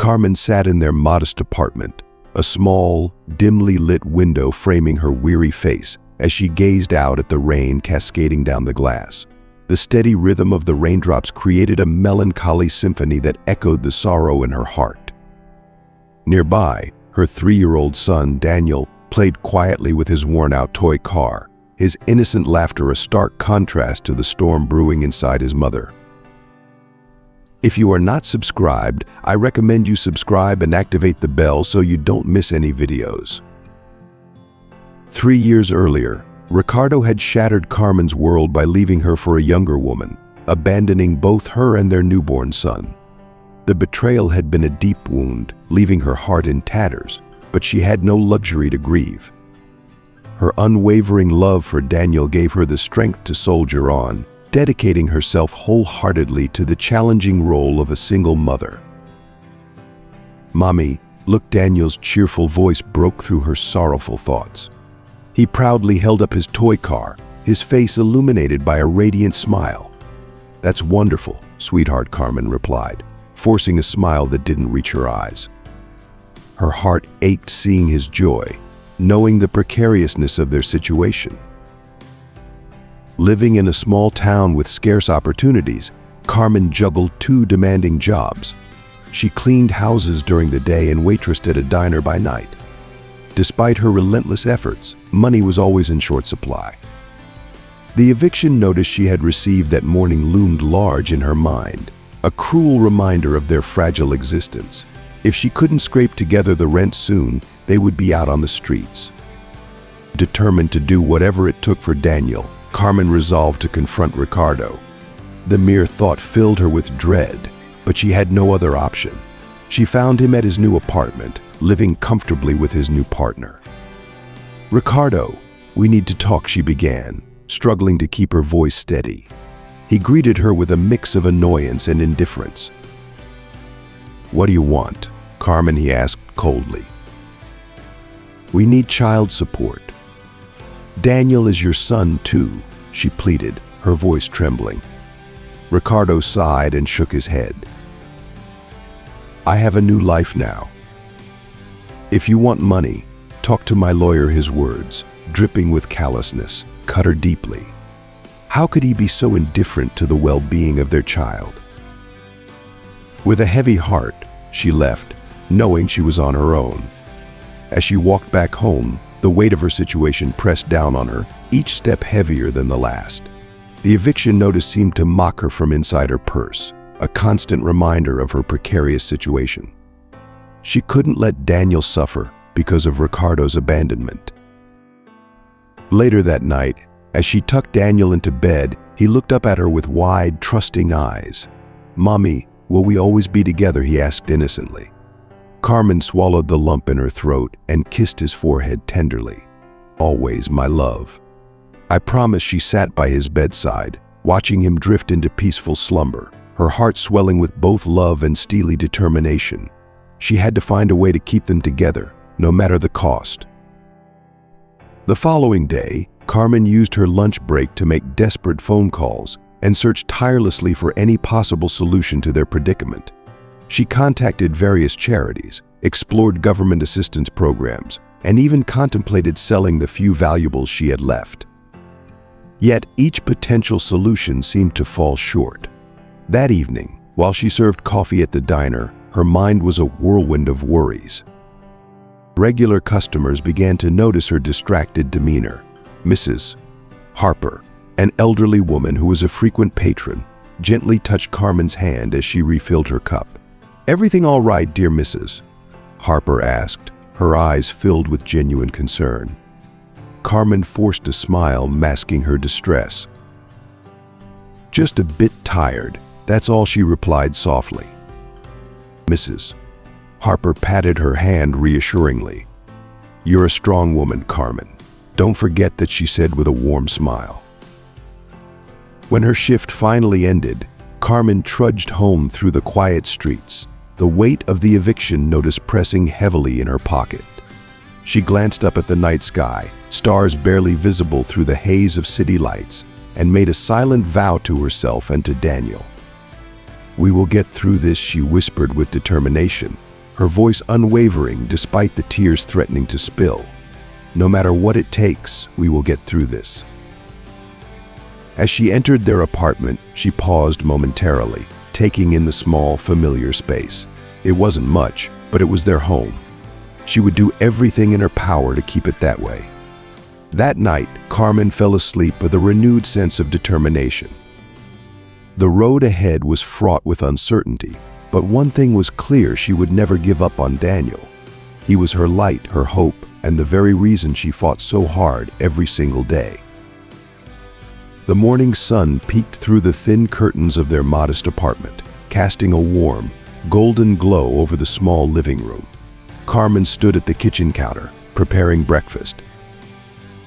Carmen sat in their modest apartment, a small, dimly lit window framing her weary face as she gazed out at the rain cascading down the glass. The steady rhythm of the raindrops created a melancholy symphony that echoed the sorrow in her heart. Nearby, her 3-year-old son, Daniel, played quietly with his worn-out toy car, his innocent laughter a stark contrast to the storm brewing inside his mother. If you are not subscribed, I recommend you subscribe and activate the bell so you don't miss any videos. 3 years earlier, Ricardo had shattered Carmen's world by leaving her for a younger woman, abandoning both her and their newborn son. The betrayal had been a deep wound, leaving her heart in tatters, but she had no luxury to grieve. Her unwavering love for Daniel gave her the strength to soldier on, dedicating herself wholeheartedly to the challenging role of a single mother. "Mommy, look," Daniel's cheerful voice broke through her sorrowful thoughts. He proudly held up his toy car, his face illuminated by a radiant smile. "That's wonderful, sweetheart," Carmen replied, forcing a smile that didn't reach her eyes. Her heart ached seeing his joy, knowing the precariousness of their situation. Living in a small town with scarce opportunities, Carmen juggled 2 demanding jobs. She cleaned houses during the day and waitressed at a diner by night. Despite her relentless efforts, money was always in short supply. The eviction notice she had received that morning loomed large in her mind, a cruel reminder of their fragile existence. If she couldn't scrape together the rent soon, they would be out on the streets. Determined to do whatever it took for Daniel, Carmen resolved to confront Ricardo. The mere thought filled her with dread, but she had no other option. She found him at his new apartment, living comfortably with his new partner. "Ricardo, we need to talk," she began, struggling to keep her voice steady. He greeted her with a mix of annoyance and indifference. "What do you want, Carmen?" he asked coldly. "We need child support. Daniel is your son too," she pleaded, her voice trembling. Ricardo sighed and shook his head. "I have a new life now. If you want money, talk to my lawyer." His words, dripping with callousness, cut her deeply. How could he be so indifferent to the well-being of their child? With a heavy heart, she left, knowing she was on her own. As she walked back home, the weight of her situation pressed down on her, each step heavier than the last. The eviction notice seemed to mock her from inside her purse, a constant reminder of her precarious situation. She couldn't let Daniel suffer because of Ricardo's abandonment. Later that night, as she tucked Daniel into bed, he looked up at her with wide, trusting eyes. "Mommy, will we always be together?" he asked innocently. Carmen swallowed the lump in her throat and kissed his forehead tenderly. "Always, my love." "I promise." She sat by his bedside, watching him drift into peaceful slumber, her heart swelling with both love and steely determination. She had to find a way to keep them together, no matter the cost. The following day, Carmen used her lunch break to make desperate phone calls and searched tirelessly for any possible solution to their predicament. She contacted various charities, explored government assistance programs, and even contemplated selling the few valuables she had left. Yet each potential solution seemed to fall short. That evening, while she served coffee at the diner, her mind was a whirlwind of worries. Regular customers began to notice her distracted demeanor. Mrs. Harper, an elderly woman who was a frequent patron, gently touched Carmen's hand as she refilled her cup. "Everything all right, dear Mrs.?" Harper asked, her eyes filled with genuine concern. Carmen forced a smile, masking her distress. "Just a bit tired, that's all," she replied softly. Mrs. Harper patted her hand reassuringly. "You're a strong woman, Carmen. Don't forget that," she said with a warm smile. When her shift finally ended, Carmen trudged home through the quiet streets, the weight of the eviction notice pressing heavily in her pocket. She glanced up at the night sky, stars barely visible through the haze of city lights, and made a silent vow to herself and to Daniel. "We will get through this," she whispered with determination, her voice unwavering despite the tears threatening to spill. "No matter what it takes, we will get through this." As she entered their apartment, she paused momentarily, taking in the small, familiar space. It wasn't much, but it was their home. She would do everything in her power to keep it that way. That night, Carmen fell asleep with a renewed sense of determination. The road ahead was fraught with uncertainty, but one thing was clear: she would never give up on Daniel. He was her light, her hope, and the very reason she fought so hard every single day. The morning sun peeked through the thin curtains of their modest apartment, casting a warm, golden glow over the small living room. Carmen stood at the kitchen counter, preparing breakfast.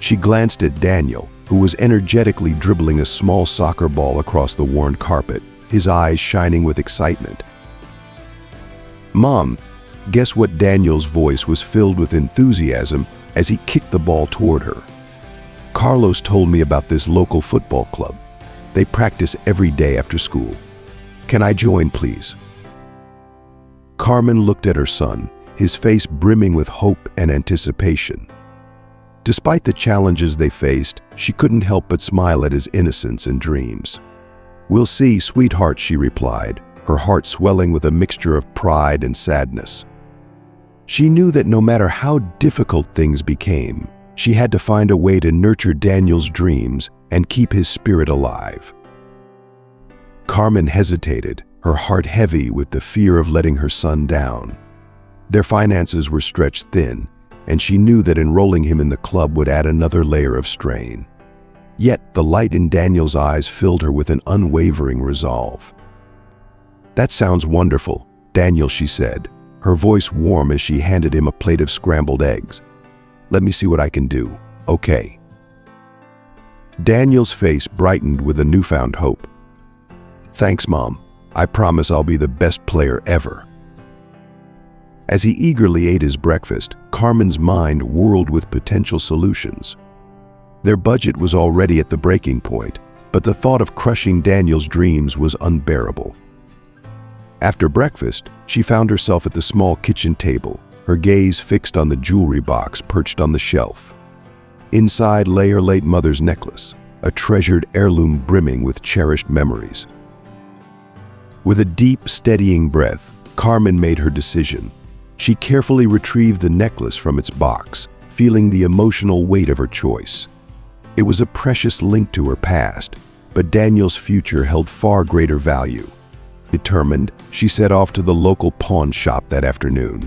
She glanced at Daniel, who was energetically dribbling a small soccer ball across the worn carpet, his eyes shining with excitement. "Mom, guess what?" Daniel's voice was filled with enthusiasm as he kicked the ball toward her. "Carlos told me about this local football club. They practice every day after school. Can I join, please?" Carmen looked at her son, his face brimming with hope and anticipation. Despite the challenges they faced, she couldn't help but smile at his innocence and dreams. "We'll see, sweetheart," she replied, her heart swelling with a mixture of pride and sadness. She knew that no matter how difficult things became, she had to find a way to nurture Daniel's dreams and keep his spirit alive. Carmen hesitated, her heart heavy with the fear of letting her son down. Their finances were stretched thin, and she knew that enrolling him in the club would add another layer of strain. Yet the light in Daniel's eyes filled her with an unwavering resolve. "That sounds wonderful, Daniel," she said, her voice warm as she handed him a plate of scrambled eggs. "Let me see what I can do, okay?" Daniel's face brightened with a newfound hope. "Thanks, Mom. I promise I'll be the best player ever." As he eagerly ate his breakfast, Carmen's mind whirled with potential solutions. Their budget was already at the breaking point, but the thought of crushing Daniel's dreams was unbearable. After breakfast, she found herself at the small kitchen table, her gaze fixed on the jewelry box perched on the shelf. Inside lay her late mother's necklace, a treasured heirloom brimming with cherished memories. With a deep, steadying breath, Carmen made her decision. She carefully retrieved the necklace from its box, feeling the emotional weight of her choice. It was a precious link to her past, but Daniel's future held far greater value. Determined, she set off to the local pawn shop that afternoon.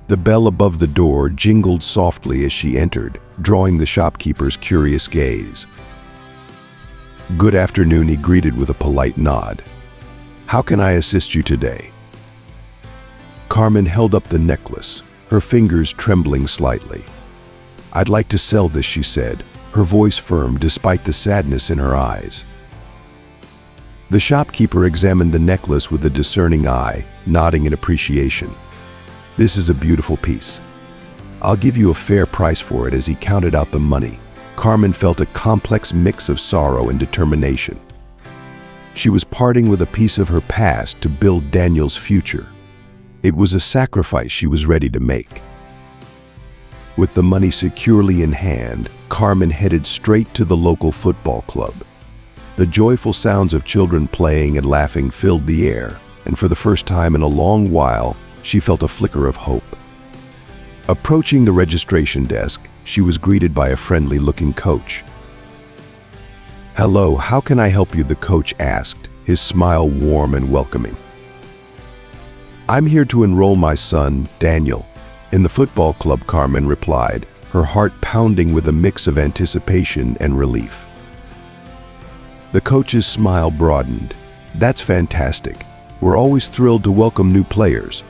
The bell above the door jingled softly as she entered, drawing the shopkeeper's curious gaze. "Good afternoon," he greeted with a polite nod. "How can I assist you today?" Carmen held up the necklace, her fingers trembling slightly. "I'd like to sell this," she said, her voice firm despite the sadness in her eyes. The shopkeeper examined the necklace with a discerning eye, nodding in appreciation. "This is a beautiful piece. I'll give you a fair price for it." As he counted out the money, Carmen felt a complex mix of sorrow and determination. She was parting with a piece of her past to build Daniel's future. It was a sacrifice she was ready to make. With the money securely in hand, Carmen headed straight to the local football club. The joyful sounds of children playing and laughing filled the air, and for the first time in a long while, she felt a flicker of hope. Approaching the registration desk, she was greeted by a friendly-looking coach. "Hello, how can I help you?" the coach asked, his smile warm and welcoming. "I'm here to enroll my son, Daniel, in the football club," Carmen replied, her heart pounding with a mix of anticipation and relief. The coach's smile broadened. "That's fantastic. We're always thrilled to welcome new players.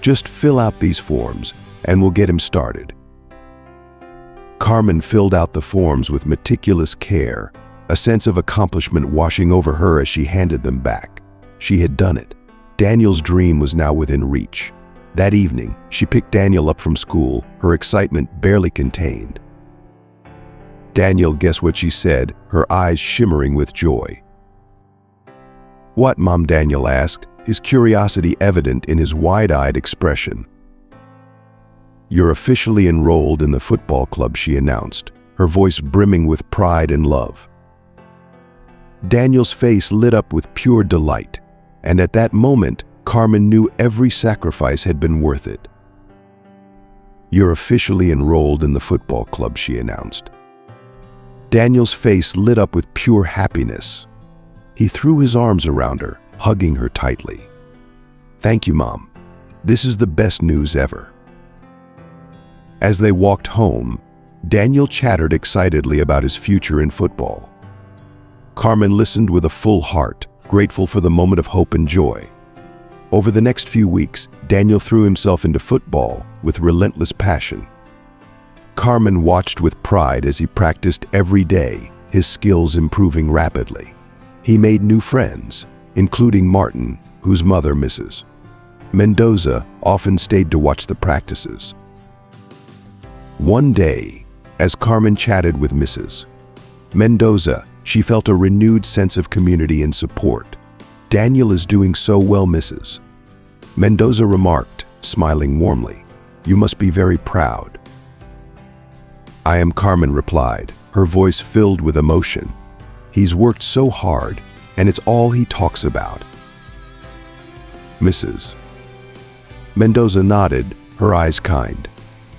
Just fill out these forms, and we'll get him started." Carmen filled out the forms with meticulous care, a sense of accomplishment washing over her as she handed them back. She had done it. Daniel's dream was now within reach. That evening, she picked Daniel up from school, her excitement barely contained. "Daniel, guess what?" she said, her eyes shimmering with joy. "What, Mom?" Daniel asked, his curiosity evident in his wide-eyed expression. "You're officially enrolled in the football club," she announced, her voice brimming with pride and love. Daniel's face lit up with pure delight, and at that moment, Carmen knew every sacrifice had been worth it. "You're officially enrolled in the football club," she announced. Daniel's face lit up with pure happiness. He threw his arms around her, hugging her tightly. "Thank you, Mom. This is the best news ever." As they walked home, Daniel chattered excitedly about his future in football. Carmen listened with a full heart, grateful for the moment of hope and joy. Over the next few weeks, Daniel threw himself into football with relentless passion. Carmen watched with pride as he practiced every day, his skills improving rapidly. He made new friends, including Martin, whose mother, Mrs. Mendoza, often stayed to watch the practices. One day, as Carmen chatted with Mrs. Mendoza, she felt a renewed sense of community and support. "Daniel is doing so well, Mrs. Mendoza remarked, smiling warmly. "You must be very proud." "I am," Carmen replied, her voice filled with emotion. "He's worked so hard, and it's all he talks about." Mrs. Mendoza nodded, her eyes kind.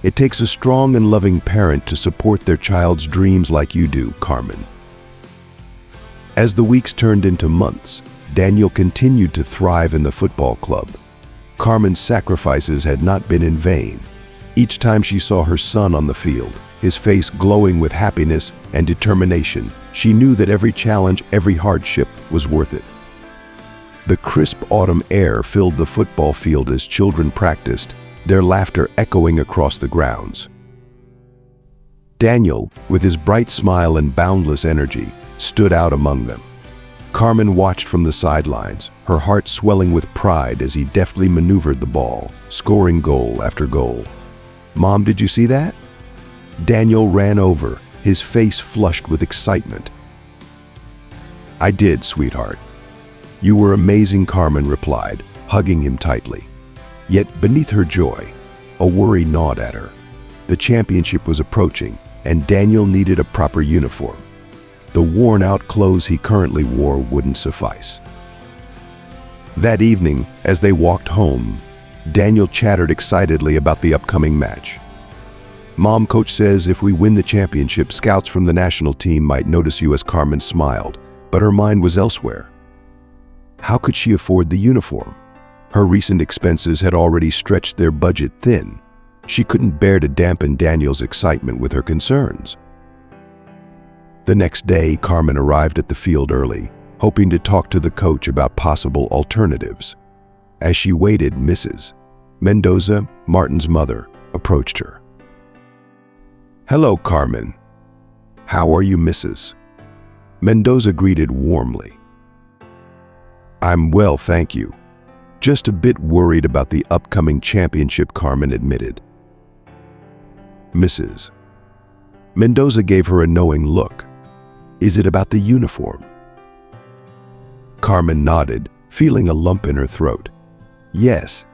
"It takes a strong and loving parent to support their child's dreams like you do, Carmen." As the weeks turned into months, Daniel continued to thrive in the football club. Carmen's sacrifices had not been in vain. Each time she saw her son on the field, his face glowing with happiness and determination, she knew that every challenge, every hardship was worth it. The crisp autumn air filled the football field as children practiced, their laughter echoing across the grounds. Daniel, with his bright smile and boundless energy, stood out among them. Carmen watched from the sidelines, her heart swelling with pride as he deftly maneuvered the ball, scoring goal after goal. "Mom, did you see that?" Daniel ran over, his face flushed with excitement. "I did, sweetheart." "You were amazing," Carmen replied, hugging him tightly. Yet beneath her joy, a worry gnawed at her. The championship was approaching, and Daniel needed a proper uniform. The worn-out clothes he currently wore wouldn't suffice. That evening, as they walked home, Daniel chattered excitedly about the upcoming match. "Mom, Coach says if we win the championship, scouts from the national team might notice you," as Carmen smiled, but her mind was elsewhere. How could she afford the uniform? Her recent expenses had already stretched their budget thin. She couldn't bear to dampen Daniel's excitement with her concerns. The next day, Carmen arrived at the field early, hoping to talk to the coach about possible alternatives. As she waited, Mrs. Mendoza, Martin's mother, approached her. "Hello, Carmen." "How are you, Mrs. Mendoza greeted warmly. "I'm well, thank you. Just a bit worried about the upcoming championship," Carmen admitted. Mrs. Mendoza gave her a knowing look. "Is it about the uniform?" Carmen nodded, feeling a lump in her throat. "Yes,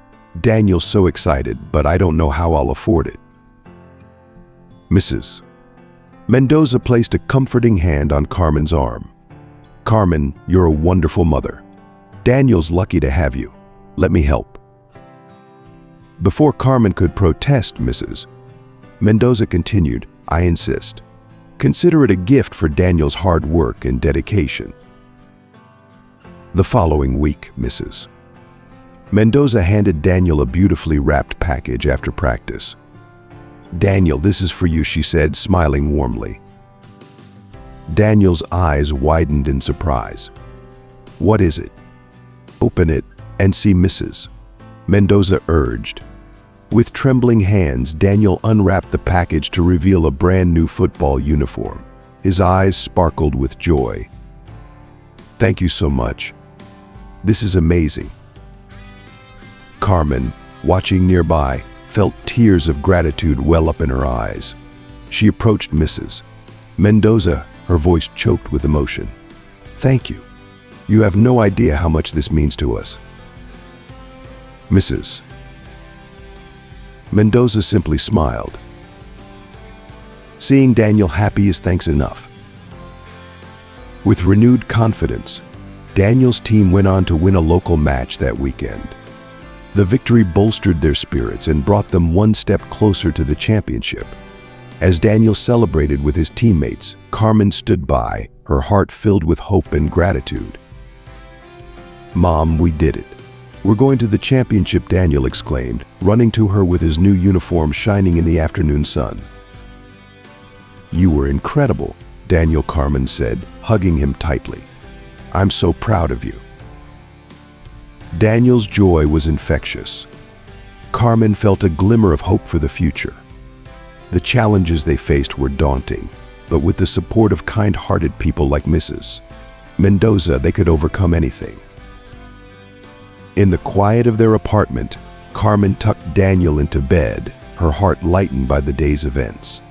Daniel's so excited, but I don't know how I'll afford it." Mrs. Mendoza placed a comforting hand on Carmen's arm. "Carmen, you're a wonderful mother. Daniel's lucky to have you. Let me help." Before Carmen could protest, Mrs. Mendoza continued, "I insist. Consider it a gift for Daniel's hard work and dedication." The following week, Mrs. Mendoza handed Daniel a beautifully wrapped package after practice. "Daniel, this is for you," she said, smiling warmly. Daniel's eyes widened in surprise. "What is it?" "Open it and see," Mrs. Mendoza urged. With trembling hands, Daniel unwrapped the package to reveal a brand new football uniform. His eyes sparkled with joy. "Thank you so much. This is amazing." Carmen, watching nearby, felt tears of gratitude well up in her eyes. She approached Mrs. Mendoza, her voice choked with emotion. "Thank you. You have no idea how much this means to us." Mrs. Mendoza simply smiled. Seeing Daniel happy is thanks enough. With renewed confidence, Daniel's team went on to win a local match that weekend. The victory bolstered their spirits and brought them one step closer to the championship. As Daniel celebrated with his teammates, Carmen stood by, her heart filled with hope and gratitude. "Mom, we did it. We're going to the championship," Daniel exclaimed, running to her with his new uniform shining in the afternoon sun. "You were incredible," Daniel, Carmen said, hugging him tightly. "I'm so proud of you." Daniel's joy was infectious. Carmen felt a glimmer of hope for the future. The challenges they faced were daunting, but with the support of kind-hearted people like Mrs. Mendoza, they could overcome anything. In the quiet of their apartment, Carmen tucked Daniel into bed, her heart lightened by the day's events.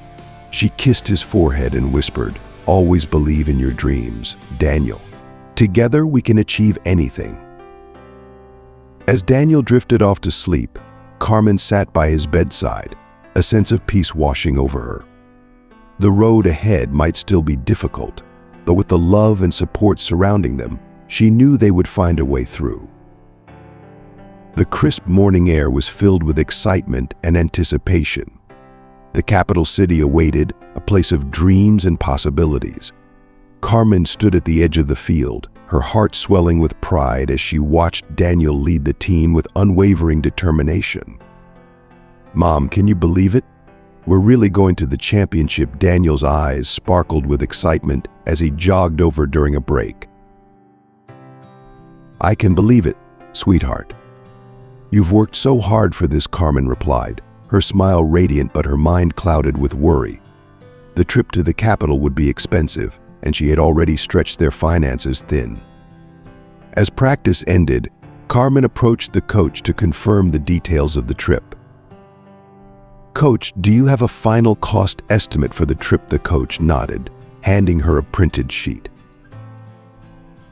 She kissed his forehead and whispered, "Always believe in your dreams, Daniel. Together we can achieve anything." As Daniel drifted off to sleep, Carmen sat by his bedside, a sense of peace washing over her. The road ahead might still be difficult, but with the love and support surrounding them, she knew they would find a way through. The crisp morning air was filled with excitement and anticipation. The capital city awaited, a place of dreams and possibilities. Carmen stood at the edge of the field, her heart swelling with pride as she watched Daniel lead the team with unwavering determination. "Mom, can you believe it? We're really going to the championship." Daniel's eyes sparkled with excitement as he jogged over during a break. "I can believe it, sweetheart. You've worked so hard for this," Carmen replied, her smile radiant but her mind clouded with worry. The trip to the capital would be expensive, and she had already stretched their finances thin. As practice ended, Carmen approached the coach to confirm the details of the trip. "Coach, do you have a final cost estimate for the trip?" The coach nodded, handing her a printed sheet.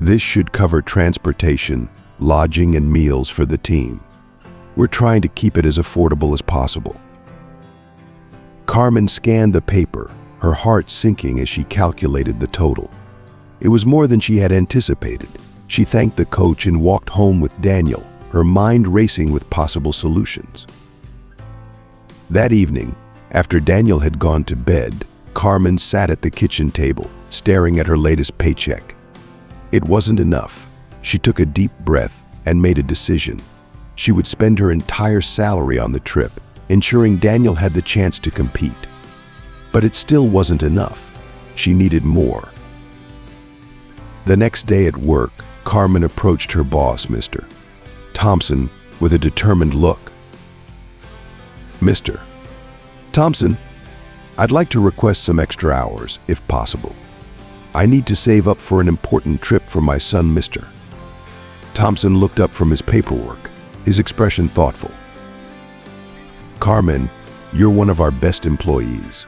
"This should cover transportation, lodging, and meals for the team. We're trying to keep it as affordable as possible." Carmen scanned the paper, her heart sinking as she calculated the total. It was more than she had anticipated. She thanked the coach and walked home with Daniel, her mind racing with possible solutions. That evening, after Daniel had gone to bed, Carmen sat at the kitchen table, staring at her latest paycheck. It wasn't enough. She took a deep breath and made a decision. She would spend her entire salary on the trip, ensuring Daniel had the chance to compete. But it still wasn't enough. She needed more. The next day at work, Carmen approached her boss, Mr. Thompson, with a determined look. "Mr. Thompson, I'd like to request some extra hours, if possible. I need to save up for an important trip for my son, Mr." Thompson looked up from his paperwork, his expression thoughtful. "Carmen, you're one of our best employees.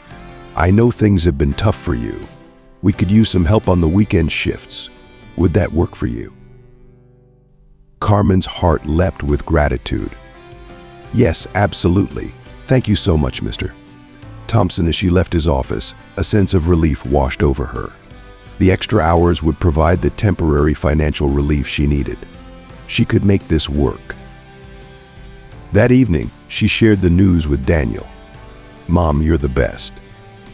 I know things have been tough for you. We could use some help on the weekend shifts. Would that work for you?" Carmen's heart leapt with gratitude. "Yes, absolutely. Thank you so much, Mr. Thompson." As she left his office, a sense of relief washed over her. The extra hours would provide the temporary financial relief she needed. She could make this work. That evening, she shared the news with Daniel. "Mom, you're the best.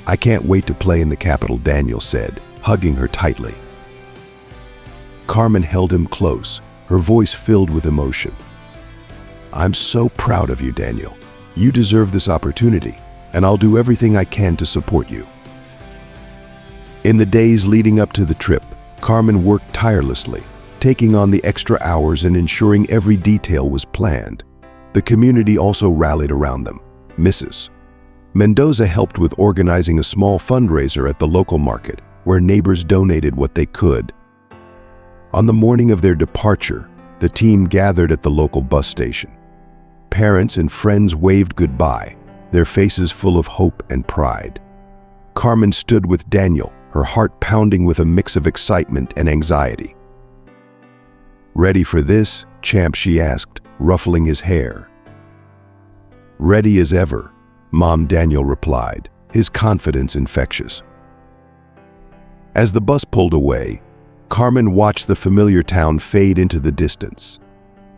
I can't wait to play in the capital," Daniel said, hugging her tightly. Carmen held him close, her voice filled with emotion. "I'm so proud of you, Daniel. You deserve this opportunity, and I'll do everything I can to support you." In the days leading up to the trip, Carmen worked tirelessly, taking on the extra hours and ensuring every detail was planned. The community also rallied around them. Mrs. Mendoza helped with organizing a small fundraiser at the local market, where neighbors donated what they could. On the morning of their departure, the team gathered at the local bus station. Parents and friends waved goodbye, their faces full of hope and pride. Carmen stood with Daniel, her heart pounding with a mix of excitement and anxiety. "Ready for this, champ?" she asked, ruffling his hair. Ready as ever, Mom Daniel replied, his confidence infectious. As the bus pulled away, Carmen watched the familiar town fade into the distance.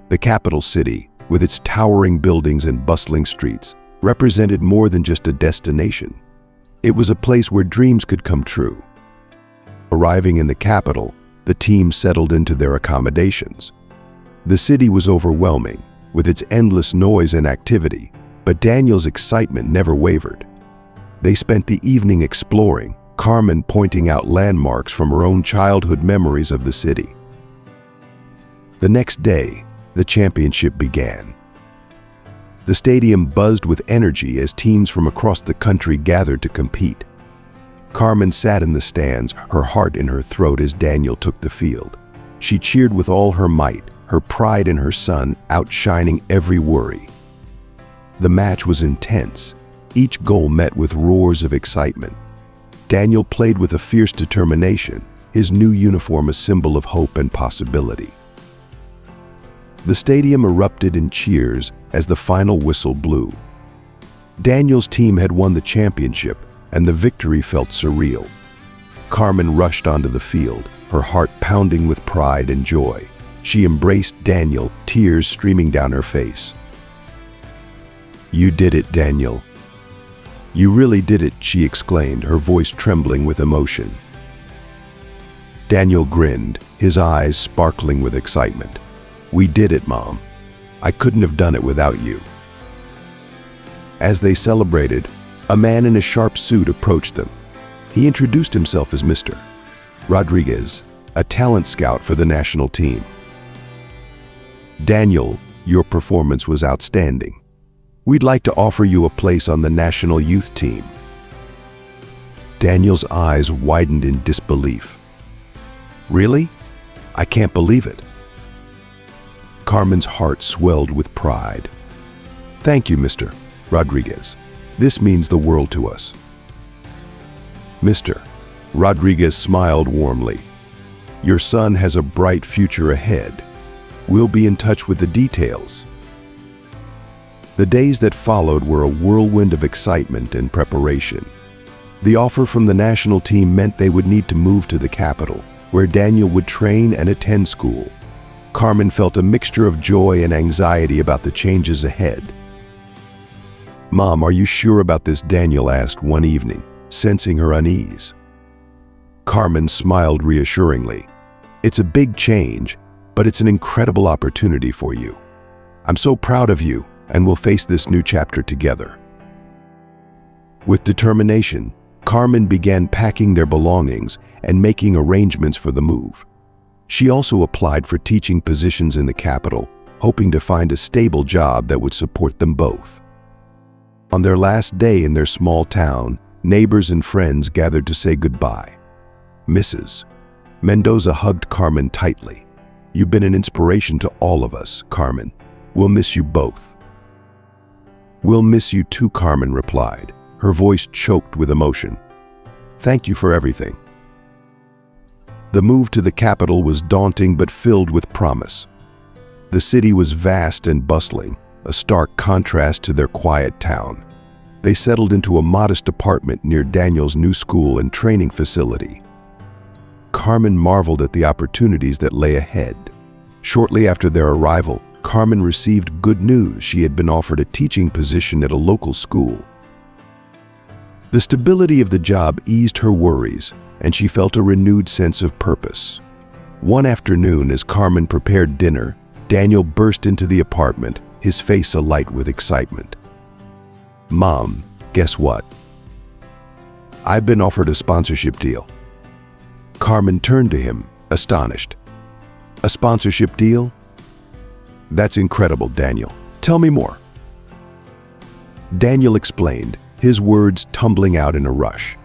The capital city, with its towering buildings and bustling streets, represented more than just a destination. It was a place where dreams could come true. Arriving in the capital, the team settled into their accommodations. The city was overwhelming, with its endless noise and activity, but Daniel's excitement never wavered. They spent the evening exploring, Carmen pointing out landmarks from her own childhood memories of the city. The next day, the championship began. The stadium buzzed with energy as teams from across the country gathered to compete. Carmen sat in the stands, her heart in her throat as Daniel took the field. She cheered with all her might, her pride in her son outshining every worry. The match was intense, each goal met with roars of excitement. Daniel played with a fierce determination, his new uniform a symbol of hope and possibility. The stadium erupted in cheers as the final whistle blew. Daniel's team had won the championship, and the victory felt surreal. Carmen rushed onto the field, her heart pounding with pride and joy. She embraced Daniel, tears streaming down her face. "You did it, Daniel. You really did it," she exclaimed, her voice trembling with emotion. Daniel grinned, his eyes sparkling with excitement. "We did it, Mom. I couldn't have done it without you." As they celebrated, a man in a sharp suit approached them. He introduced himself as Mr. Rodriguez, a talent scout for the national team. "Daniel, your performance was outstanding. We'd like to offer you a place on the national youth team." Daniel's eyes widened in disbelief. "Really? I can't believe it." Carmen's heart swelled with pride. "Thank you, Mr. Rodriguez. This means the world to us." Mr. Rodriguez smiled warmly. "Your son has a bright future ahead. We'll be in touch with the details." The days that followed were a whirlwind of excitement and preparation. The offer from the national team meant they would need to move to the capital, where Daniel would train and attend school. Carmen felt a mixture of joy and anxiety about the changes ahead. "Mom, are you sure about this?" Daniel asked one evening, sensing her unease. Carmen smiled reassuringly. "It's a big change, but it's an incredible opportunity for you. I'm so proud of you, and we'll face this new chapter together." With determination, Carmen began packing their belongings and making arrangements for the move. She also applied for teaching positions in the capital, hoping to find a stable job that would support them both. On their last day in their small town, neighbors and friends gathered to say goodbye. Mrs. Mendoza hugged Carmen tightly. "You've been an inspiration to all of us, Carmen. We'll miss you both." "We'll miss you too," Carmen replied, her voice choked with emotion. "Thank you for everything." The move to the capital was daunting but filled with promise. The city was vast and bustling, a stark contrast to their quiet town. They settled into a modest apartment near Daniel's new school and training facility. Carmen marveled at the opportunities that lay ahead. Shortly after their arrival, Carmen received good news. She had been offered a teaching position at a local school. The stability of the job eased her worries, and she felt a renewed sense of purpose. One afternoon, as Carmen prepared dinner, Daniel burst into the apartment, his face alight with excitement. "Mom, guess what? I've been offered a sponsorship deal." Carmen turned to him, astonished. "A sponsorship deal? That's incredible, Daniel. Tell me more." Daniel explained, his words tumbling out in a rush.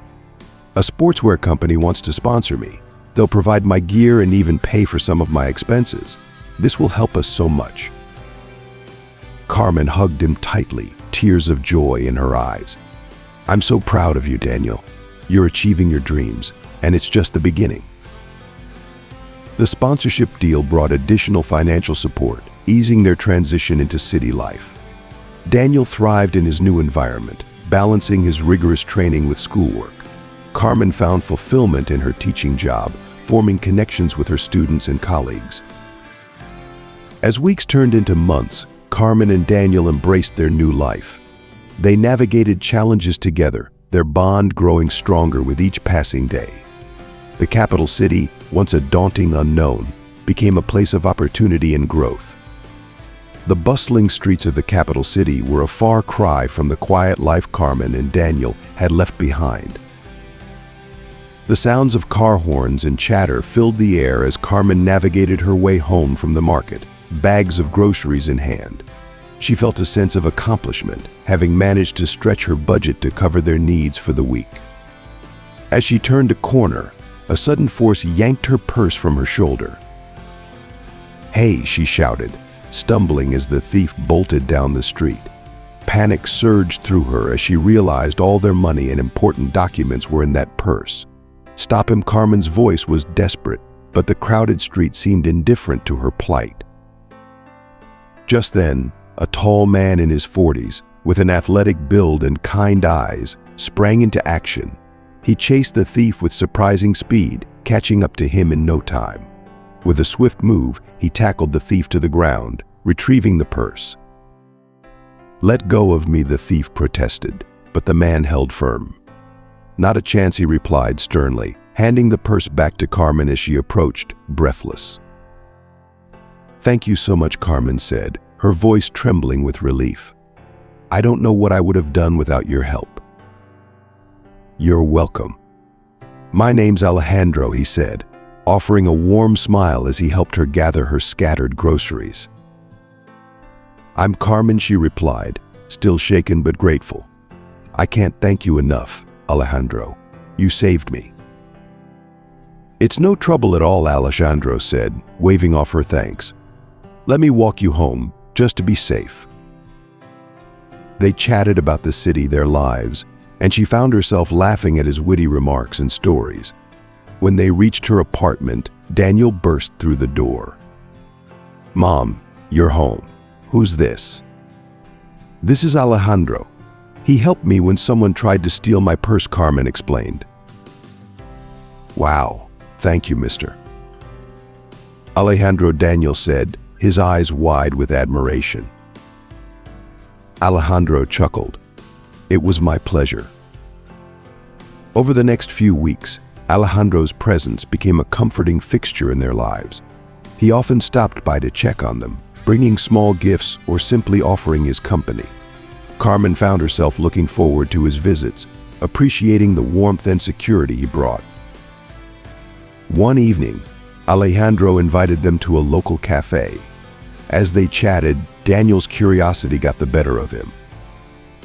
"A sportswear company wants to sponsor me. They'll provide my gear and even pay for some of my expenses. This will help us so much." Carmen hugged him tightly, tears of joy in her eyes. "I'm so proud of you, Daniel. You're achieving your dreams, and it's just the beginning." The sponsorship deal brought additional financial support, easing their transition into city life. Daniel thrived in his new environment, balancing his rigorous training with schoolwork. Carmen found fulfillment in her teaching job, forming connections with her students and colleagues. As weeks turned into months, Carmen and Daniel embraced their new life. They navigated challenges together, their bond growing stronger with each passing day. The capital city, once a daunting unknown, became a place of opportunity and growth. The bustling streets of the capital city were a far cry from the quiet life Carmen and Daniel had left behind. The sounds of car horns and chatter filled the air as Carmen navigated her way home from the market, bags of groceries in hand. She felt a sense of accomplishment, having managed to stretch her budget to cover their needs for the week. As she turned a corner, a sudden force yanked her purse from her shoulder. "Hey!" she shouted, stumbling as the thief bolted down the street. Panic surged through her as she realized all their money and important documents were in that purse. "Stop him!" Carmen's voice was desperate, but the crowded street seemed indifferent to her plight. Just then, a tall man in his 40s, with an athletic build and kind eyes, sprang into action. He chased the thief with surprising speed, catching up to him in no time. With a swift move, he tackled the thief to the ground, retrieving the purse. "Let go of me," the thief protested, but the man held firm. "Not a chance," he replied sternly, handing the purse back to Carmen as she approached, breathless. "Thank you so much," Carmen said, her voice trembling with relief. "I don't know what I would have done without your help." "You're welcome." "My name's Alejandro," he said, offering a warm smile as he helped her gather her scattered groceries. "I'm Carmen," she replied, still shaken but grateful. "I can't thank you enough, Alejandro. You saved me." "It's no trouble at all," Alejandro said, waving off her thanks. "Let me walk you home, just to be safe." They chatted about the city, their lives, and she found herself laughing at his witty remarks and stories. When they reached her apartment, Daniel burst through the door. "Mom, you're home. Who's this?" "This is Alejandro. He helped me when someone tried to steal my purse," Carmen explained. "Wow, thank you, mister." Alejandro, Daniel said, his eyes wide with admiration. Alejandro chuckled. "It was my pleasure." Over the next few weeks, Alejandro's presence became a comforting fixture in their lives. He often stopped by to check on them, bringing small gifts or simply offering his company. Carmen found herself looking forward to his visits, appreciating the warmth and security he brought. One evening, Alejandro invited them to a local cafe. As they chatted, Daniel's curiosity got the better of him.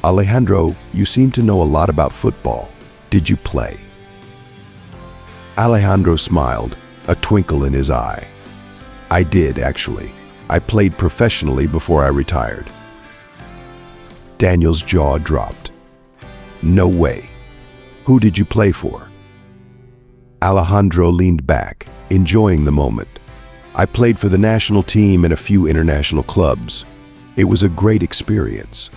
"Alejandro, you seem to know a lot about football. Did you play?" Alejandro smiled, a twinkle in his eye. "I did, actually. I played professionally before I retired." Daniel's jaw dropped. "No way. Who did you play for?" Alejandro leaned back, enjoying the moment. "I played for the national team and a few international clubs. It was a great experience."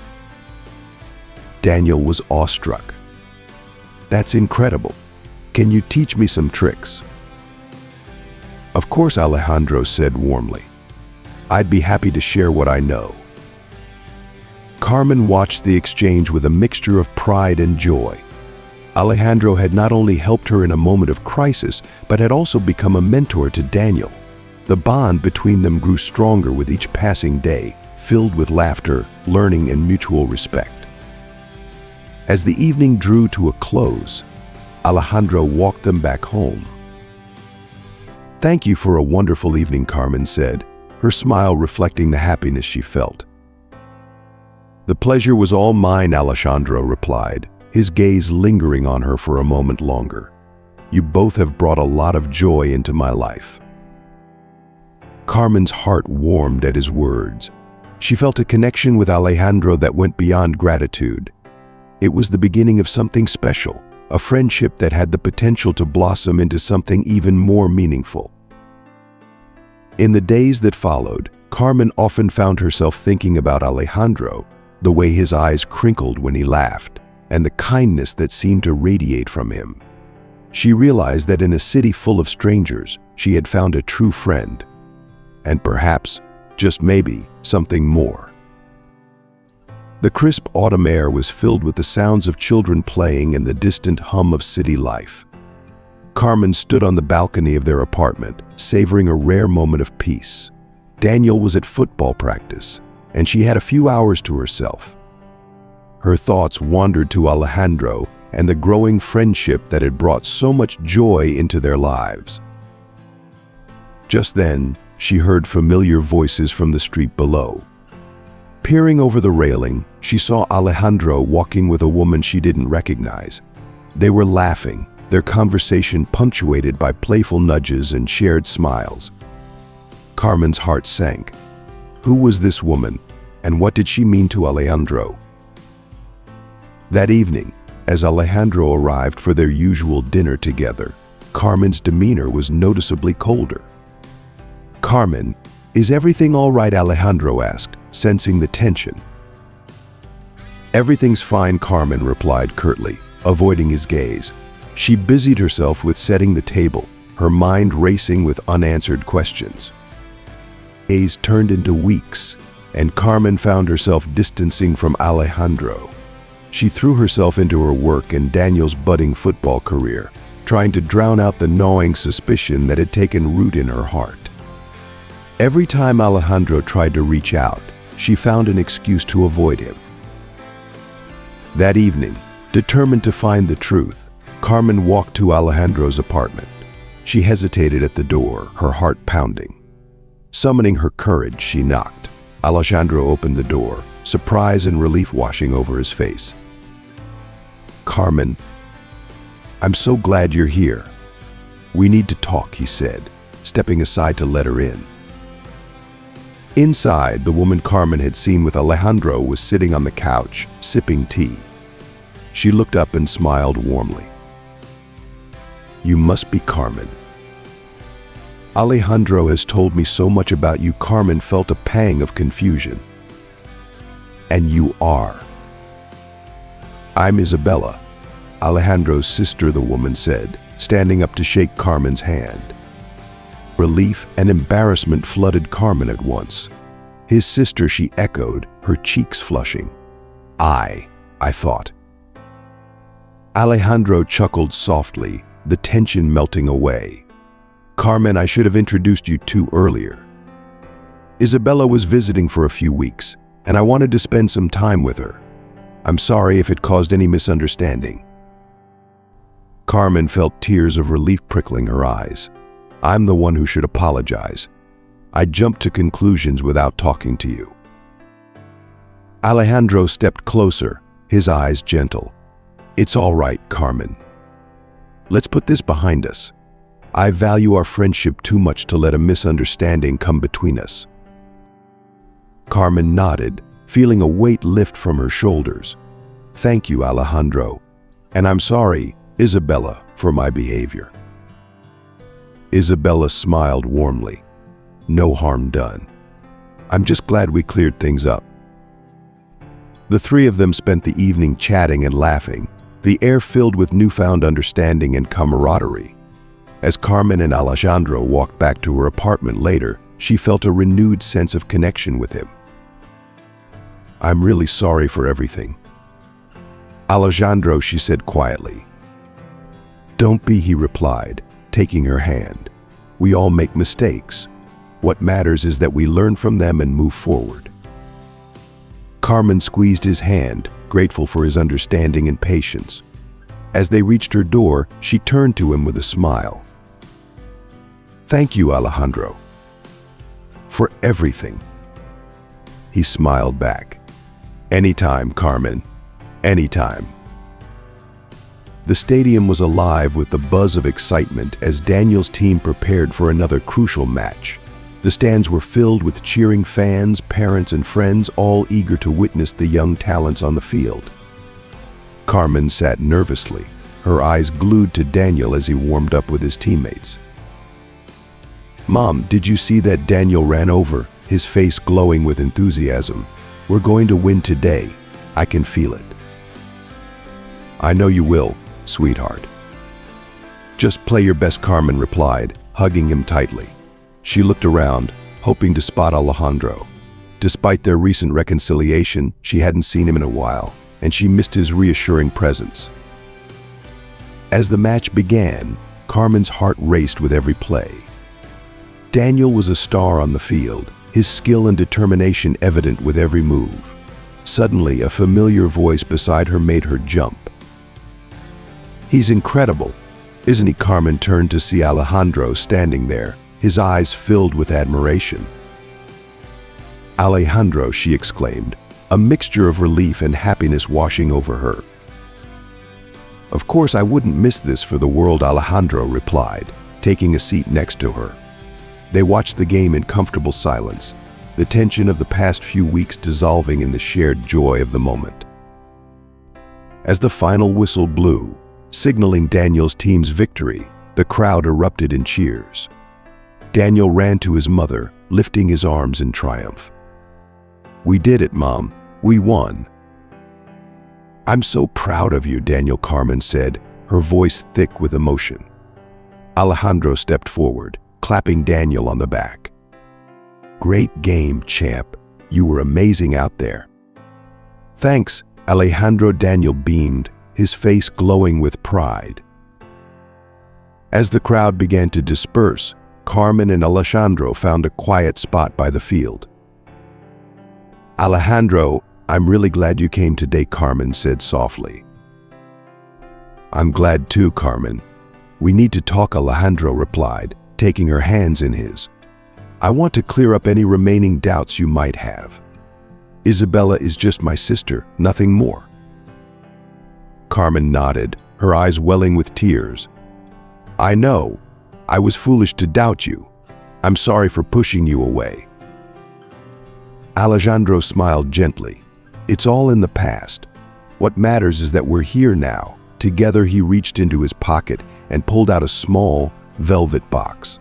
Daniel was awestruck. "That's incredible. Can you teach me some tricks?" "Of course," Alejandro said warmly. "I'd be happy to share what I know." Carmen watched the exchange with a mixture of pride and joy. Alejandro had not only helped her in a moment of crisis, but had also become a mentor to Daniel. The bond between them grew stronger with each passing day, filled with laughter, learning, and mutual respect. As the evening drew to a close, Alejandro walked them back home. "Thank you for a wonderful evening," Carmen said, her smile reflecting the happiness she felt. "The pleasure was all mine," Alejandro replied, his gaze lingering on her for a moment longer. "You both have brought a lot of joy into my life." Carmen's heart warmed at his words. She felt a connection with Alejandro that went beyond gratitude. It was the beginning of something special, a friendship that had the potential to blossom into something even more meaningful. In the days that followed, Carmen often found herself thinking about Alejandro, the way his eyes crinkled when he laughed, and the kindness that seemed to radiate from him. She realized that in a city full of strangers, she had found a true friend, and perhaps, just maybe, something more. The crisp autumn air was filled with the sounds of children playing and the distant hum of city life. Carmen stood on the balcony of their apartment, savoring a rare moment of peace. Daniel was at football practice, and she had a few hours to herself. Her thoughts wandered to Alejandro and the growing friendship that had brought so much joy into their lives. Just then, she heard familiar voices from the street below. Peering over the railing, she saw Alejandro walking with a woman she didn't recognize. They were laughing, their conversation punctuated by playful nudges and shared smiles. Carmen's heart sank. Who was this woman, and what did she mean to Alejandro? That evening, as Alejandro arrived for their usual dinner together, Carmen's demeanor was noticeably colder. "Carmen, is everything all right?" Alejandro asked, sensing the tension. "Everything's fine," Carmen replied curtly, avoiding his gaze. She busied herself with setting the table, her mind racing with unanswered questions. Days turned into weeks, and Carmen found herself distancing from Alejandro. She threw herself into her work and Daniel's budding football career, trying to drown out the gnawing suspicion that had taken root in her heart. Every time Alejandro tried to reach out, she found an excuse to avoid him. That evening, determined to find the truth, Carmen walked to Alejandro's apartment. She hesitated at the door, her heart pounding. Summoning her courage, she knocked. Alejandro opened the door, surprise and relief washing over his face. "Carmen, I'm so glad you're here. We need to talk," he said, stepping aside to let her in. Inside, the woman Carmen had seen with Alejandro was sitting on the couch, sipping tea. She looked up and smiled warmly. "You must be Carmen. Alejandro has told me so much about you." Carmen felt a pang of confusion. "And you are?" "I'm Isabella, Alejandro's sister," the woman said, standing up to shake Carmen's hand. Relief and embarrassment flooded Carmen at once. "His sister," she echoed, her cheeks flushing. I thought." Alejandro chuckled softly, the tension melting away. "Carmen, I should have introduced you to earlier. Isabella was visiting for a few weeks, and I wanted to spend some time with her. I'm sorry if it caused any misunderstanding." Carmen felt tears of relief prickling her eyes. "I'm the one who should apologize. I jumped to conclusions without talking to you." Alejandro stepped closer, his eyes gentle. "It's all right, Carmen. Let's put this behind us. I value our friendship too much to let a misunderstanding come between us." Carmen nodded, feeling a weight lift from her shoulders. "Thank you, Alejandro. And I'm sorry, Isabella, for my behavior." Isabella smiled warmly. "No harm done. I'm just glad we cleared things up." The three of them spent the evening chatting and laughing, the air filled with newfound understanding and camaraderie. As Carmen and Alejandro walked back to her apartment later, she felt a renewed sense of connection with him. "I'm really sorry for everything." "Alejandro," she said quietly. "Don't be," he replied, taking her hand. "We all make mistakes. What matters is that we learn from them and move forward." Carmen squeezed his hand, grateful for his understanding and patience. As they reached her door, she turned to him with a smile. "Thank you, Alejandro, for everything." He smiled back. "Anytime, Carmen, anytime." The stadium was alive with the buzz of excitement as Daniel's team prepared for another crucial match. The stands were filled with cheering fans, parents, and friends, all eager to witness the young talents on the field. Carmen sat nervously, her eyes glued to Daniel as he warmed up with his teammates. "Mom, did you see that?" Daniel ran over, his face glowing with enthusiasm. We're going to win today. I can feel it. I know you will, sweetheart. Just play your best, Carmen replied, hugging him tightly. She looked around, hoping to spot Alejandro. Despite their recent reconciliation, she hadn't seen him in a while, and she missed his reassuring presence. As the match began, Carmen's heart raced with every play. Daniel was a star on the field, his skill and determination evident with every move. Suddenly, a familiar voice beside her made her jump. "He's incredible, isn't he?" Carmen turned to see Alejandro standing there, his eyes filled with admiration. "Alejandro," she exclaimed, a mixture of relief and happiness washing over her. "Of course I wouldn't miss this for the world," Alejandro replied, taking a seat next to her. They watched the game in comfortable silence, the tension of the past few weeks dissolving in the shared joy of the moment. As the final whistle blew, signaling Daniel's team's victory, the crowd erupted in cheers. Daniel ran to his mother, lifting his arms in triumph. "We did it, Mom. We won." "I'm so proud of you, Daniel," Carmen said, her voice thick with emotion. Alejandro stepped forward, clapping Daniel on the back. "Great game, champ. You were amazing out there." "Thanks, Alejandro," Daniel beamed, his face glowing with pride. As the crowd began to disperse, Carmen and Alejandro found a quiet spot by the field. "Alejandro, I'm really glad you came today," Carmen said softly. "I'm glad too, Carmen. We need to talk," Alejandro replied, taking her hands in his. "I want to clear up any remaining doubts you might have. Isabella is just my sister, nothing more." Carmen nodded, her eyes welling with tears. "I know. I was foolish to doubt you. I'm sorry for pushing you away." Alejandro smiled gently. "It's all in the past. What matters is that we're here now." Together he reached into his pocket and pulled out a small, velvet box.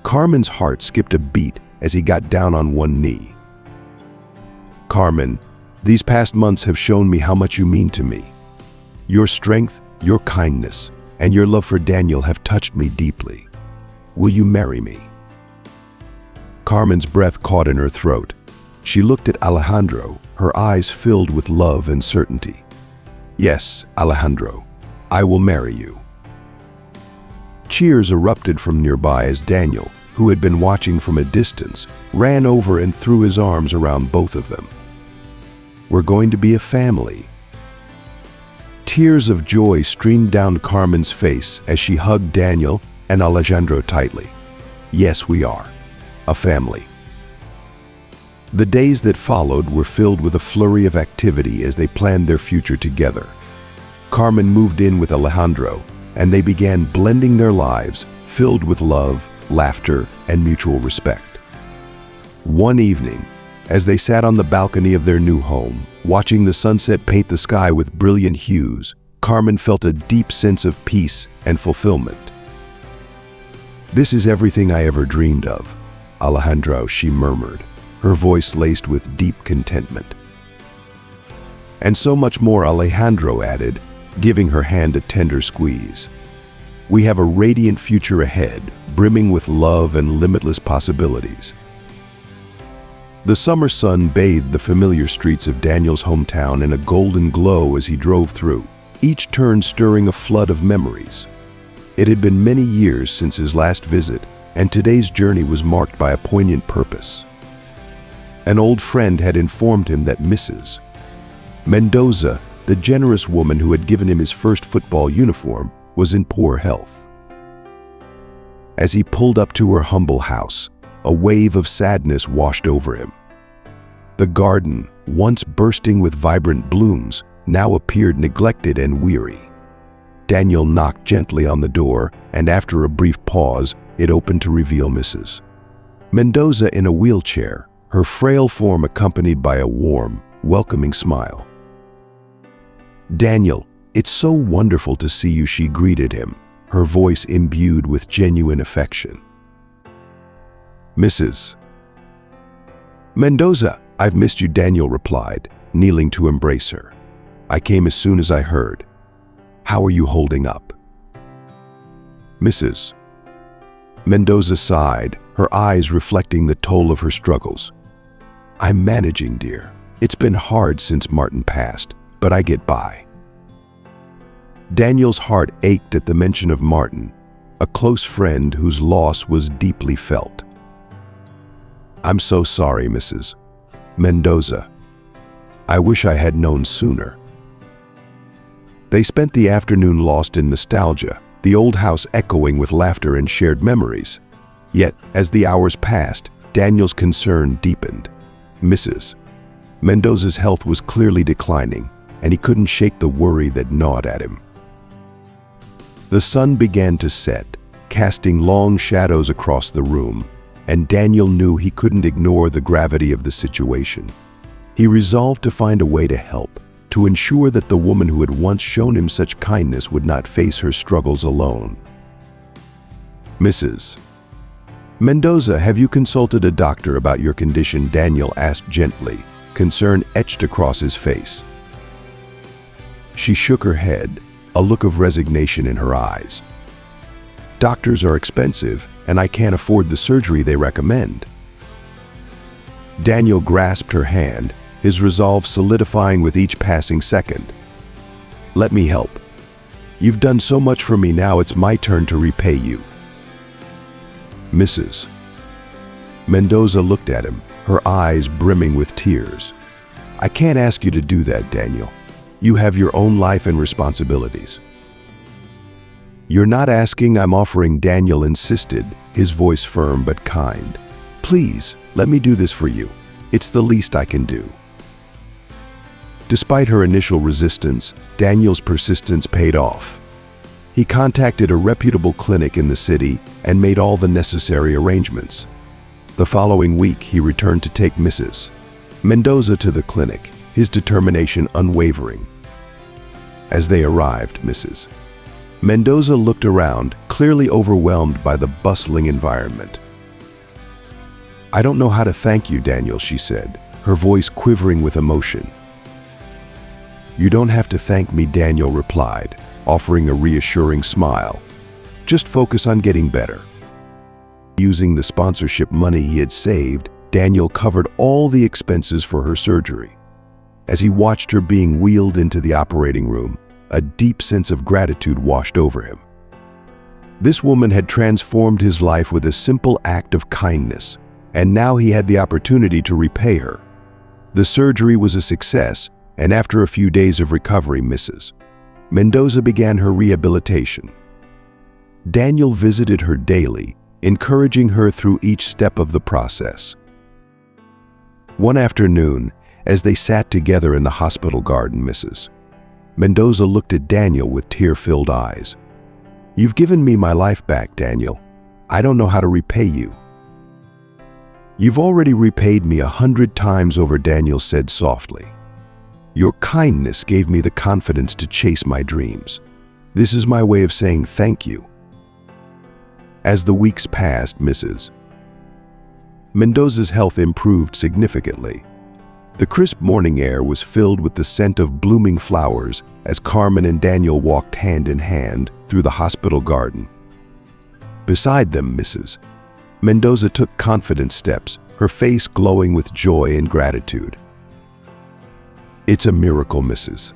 Carmen's heart skipped a beat as he got down on one knee. "Carmen, these past months have shown me how much you mean to me. Your strength, your kindness, and your love for Daniel have touched me deeply. Will you marry me?" Carmen's breath caught in her throat. She looked at Alejandro, her eyes filled with love and certainty. "Yes, Alejandro, I will marry you." Cheers erupted from nearby as Daniel, who had been watching from a distance, ran over and threw his arms around both of them. "We're going to be a family." Tears of joy streamed down Carmen's face as she hugged Daniel and Alejandro tightly. "Yes, we are. A family." The days that followed were filled with a flurry of activity as they planned their future together. Carmen moved in with Alejandro, and they began blending their lives, filled with love, laughter, and mutual respect. One evening, as they sat on the balcony of their new home, watching the sunset paint the sky with brilliant hues, Carmen felt a deep sense of peace and fulfillment. "This is everything I ever dreamed of, Alejandro," she murmured, her voice laced with deep contentment. "And so much more," Alejandro added, giving her hand a tender squeeze. "We have a radiant future ahead, brimming with love and limitless possibilities." The summer sun bathed the familiar streets of Daniel's hometown in a golden glow as he drove through, each turn stirring a flood of memories. It had been many years since his last visit, and today's journey was marked by a poignant purpose. An old friend had informed him that Mrs. Mendoza, the generous woman who had given him his first football uniform, was in poor health. As he pulled up to her humble house, a wave of sadness washed over him. The garden, once bursting with vibrant blooms, now appeared neglected and weary. Daniel knocked gently on the door, and after a brief pause, it opened to reveal Mrs. Mendoza in a wheelchair, her frail form accompanied by a warm, welcoming smile. "Daniel, it's so wonderful to see you," she greeted him, her voice imbued with genuine affection. "Mrs. Mendoza, "I've missed you," Daniel replied, kneeling to embrace her. "I came as soon as I heard. How are you holding up?" Mrs. Mendoza sighed, her eyes reflecting the toll of her struggles. "I'm managing, dear. It's been hard since Martin passed, but I get by." Daniel's heart ached at the mention of Martin, a close friend whose loss was deeply felt. "I'm so sorry, Mrs. Mendoza. I wish I had known sooner." They spent the afternoon lost in nostalgia, the old house echoing with laughter and shared memories. Yet, as the hours passed, Daniel's concern deepened. Mrs. Mendoza's health was clearly declining, and he couldn't shake the worry that gnawed at him. The sun began to set, casting long shadows across the room, and Daniel knew he couldn't ignore the gravity of the situation. He resolved to find a way to help, to ensure that the woman who had once shown him such kindness would not face her struggles alone. "Mrs. Mendoza, have you consulted a doctor about your condition?" Daniel asked gently, concern etched across his face. She shook her head, a look of resignation in her eyes. "Doctors are expensive, and I can't afford the surgery they recommend." Daniel grasped her hand, his resolve solidifying with each passing second. "Let me help. You've done so much for me, now it's my turn to repay you." Mrs. Mendoza looked at him, her eyes brimming with tears. "I can't ask you to do that, Daniel. You have your own life and responsibilities." "You're not asking, I'm offering," Daniel insisted, his voice firm but kind. "Please, let me do this for you. It's the least I can do." Despite her initial resistance, Daniel's persistence paid off. He contacted a reputable clinic in the city and made all the necessary arrangements. The following week, he returned to take Mrs. Mendoza to the clinic, his determination unwavering. As they arrived, Mrs. Mendoza looked around, clearly overwhelmed by the bustling environment. "I don't know how to thank you, Daniel," she said, her voice quivering with emotion. "You don't have to thank me," Daniel replied, offering a reassuring smile. "Just focus on getting better." Using the sponsorship money he had saved, Daniel covered all the expenses for her surgery. As he watched her being wheeled into the operating room, a deep sense of gratitude washed over him. This woman had transformed his life with a simple act of kindness, and now he had the opportunity to repay her. The surgery was a success, and after a few days of recovery, Mrs. Mendoza began her rehabilitation. Daniel visited her daily, encouraging her through each step of the process. One afternoon, as they sat together in the hospital garden, Mrs. Mendoza looked at Daniel with tear-filled eyes. "You've given me my life back, Daniel. I don't know how to repay you." "You've already repaid me 100 times over," Daniel said softly. "Your kindness gave me the confidence to chase my dreams. This is my way of saying thank you." As the weeks passed, Mrs. Mendoza's health improved significantly. The crisp morning air was filled with the scent of blooming flowers as Carmen and Daniel walked hand in hand through the hospital garden. Beside them, Mrs. Mendoza took confident steps, her face glowing with joy and gratitude. "It's a miracle, Mrs.